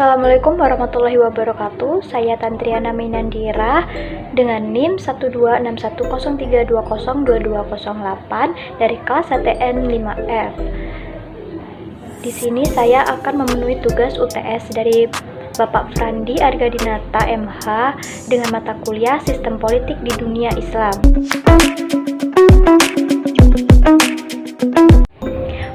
Assalamualaikum warahmatullahi wabarakatuh. Saya Tantriana Minandira dengan NIM 1261032022008 dari kelas ATN 5F. Di sini saya akan memenuhi tugas UTS dari Bapak Frandi Argadinata MH dengan mata kuliah Sistem Politik di Dunia Islam.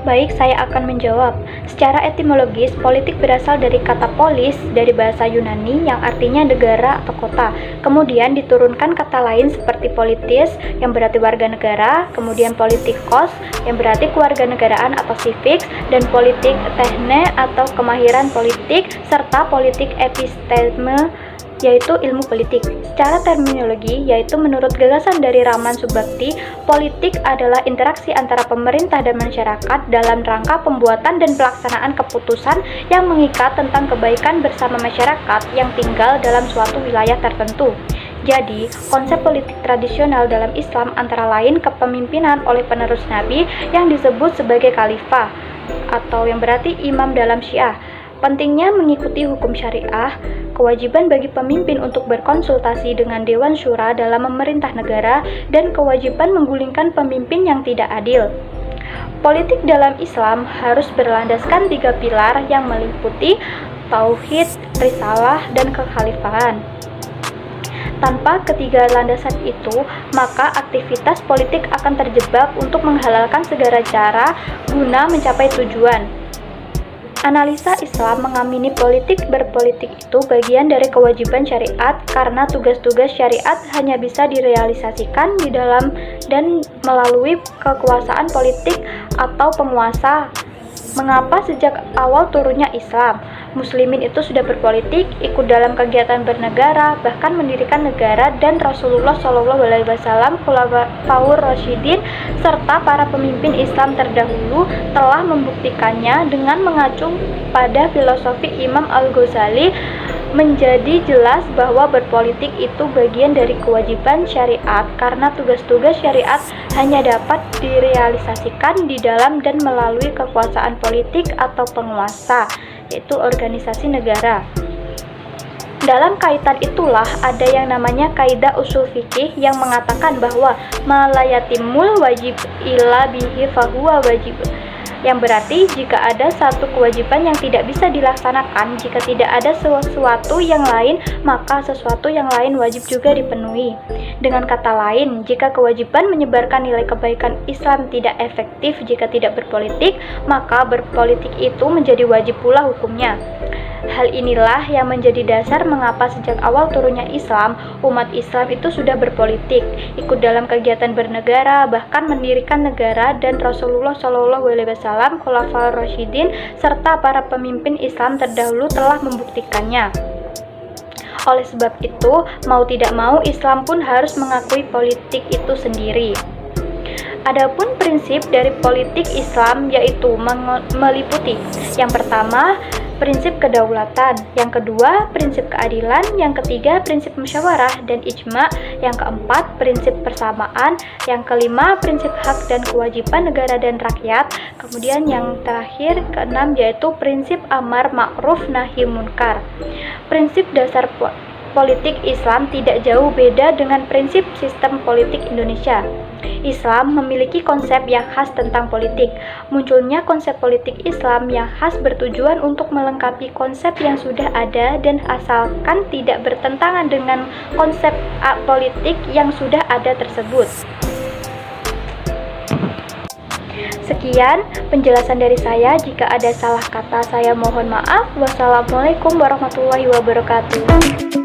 Baik, saya akan menjawab. Secara etimologis, politik berasal dari kata polis dari bahasa Yunani yang artinya negara atau kota. Kemudian diturunkan kata lain seperti politis yang berarti warga negara, kemudian politikos yang berarti kewarganegaraan atau civics, dan politik tekne atau kemahiran politik, serta politik episteme yaitu ilmu politik. Secara terminologi, yaitu menurut gagasan dari Rahman Subakti, politik adalah interaksi antara pemerintah dan masyarakat dalam rangka pembuatan dan pelaksanaan keputusan yang mengikat tentang kebaikan bersama masyarakat yang tinggal dalam suatu wilayah tertentu. Jadi, konsep politik tradisional dalam Islam antara lain kepemimpinan oleh penerus Nabi yang disebut sebagai khalifah atau yang berarti imam dalam Syiah. Pentingnya mengikuti hukum syariah, kewajiban bagi pemimpin untuk berkonsultasi dengan Dewan Syura dalam memerintah negara, dan kewajiban menggulingkan pemimpin yang tidak adil. Politik dalam Islam harus berlandaskan 3 pilar yang meliputi tauhid, risalah, dan kekhalifahan. Tanpa ketiga landasan itu, maka aktivitas politik akan terjebak untuk menghalalkan segala cara guna mencapai tujuan. Analisa Islam mengamini politik berpolitik itu bagian dari kewajiban syariat karena tugas-tugas syariat hanya bisa direalisasikan di dalam dan melalui kekuasaan politik atau penguasa. Mengapa sejak awal turunnya Islam, Muslimin itu sudah berpolitik, ikut dalam kegiatan bernegara, bahkan mendirikan negara, dan Rasulullah SAW, Khulafaur Rasyidin, serta para pemimpin Islam terdahulu telah membuktikannya dengan mengacu pada filosofi Imam Al-Ghazali. Menjadi jelas bahwa berpolitik itu bagian dari kewajiban syariat karena tugas-tugas syariat hanya dapat direalisasikan di dalam dan melalui kekuasaan politik atau penguasa, yaitu organisasi negara. Dalam kaitan itulah ada yang namanya kaidah usul fikih yang mengatakan bahwa malayatimul wajib illa bihi fahuwa wajib, yang berarti jika ada satu kewajiban yang tidak bisa dilaksanakan jika tidak ada sesuatu yang lain, maka sesuatu yang lain wajib juga dipenuhi. Dengan kata lain, jika kewajiban menyebarkan nilai kebaikan Islam tidak efektif jika tidak berpolitik, maka berpolitik itu menjadi wajib pula hukumnya. Hal inilah yang menjadi dasar mengapa sejak awal turunnya Islam, umat Islam itu sudah berpolitik, ikut dalam kegiatan bernegara, bahkan mendirikan negara, dan Rasulullah SAW, Khulafaur Rasyidin, serta para pemimpin Islam terdahulu telah membuktikannya. Oleh sebab itu, mau tidak mau Islam pun harus mengakui politik itu sendiri. Adapun prinsip dari politik Islam yaitu meliputi yang pertama, prinsip kedaulatan, yang kedua, prinsip keadilan, yang ketiga, prinsip musyawarah dan ijma, yang keempat, prinsip persamaan, yang kelima, prinsip hak dan kewajiban negara dan rakyat, kemudian yang terakhir, keenam, yaitu prinsip amar ma'ruf nahi munkar. Prinsip dasar politik Islam tidak jauh beda dengan prinsip sistem politik Indonesia. Islam memiliki konsep yang khas tentang politik. Munculnya konsep politik Islam yang khas bertujuan untuk melengkapi konsep yang sudah ada dan asalkan tidak bertentangan dengan konsep politik yang sudah ada tersebut. Sekian penjelasan dari saya. Jika ada salah kata, saya mohon maaf. Wassalamualaikum warahmatullahi wabarakatuh.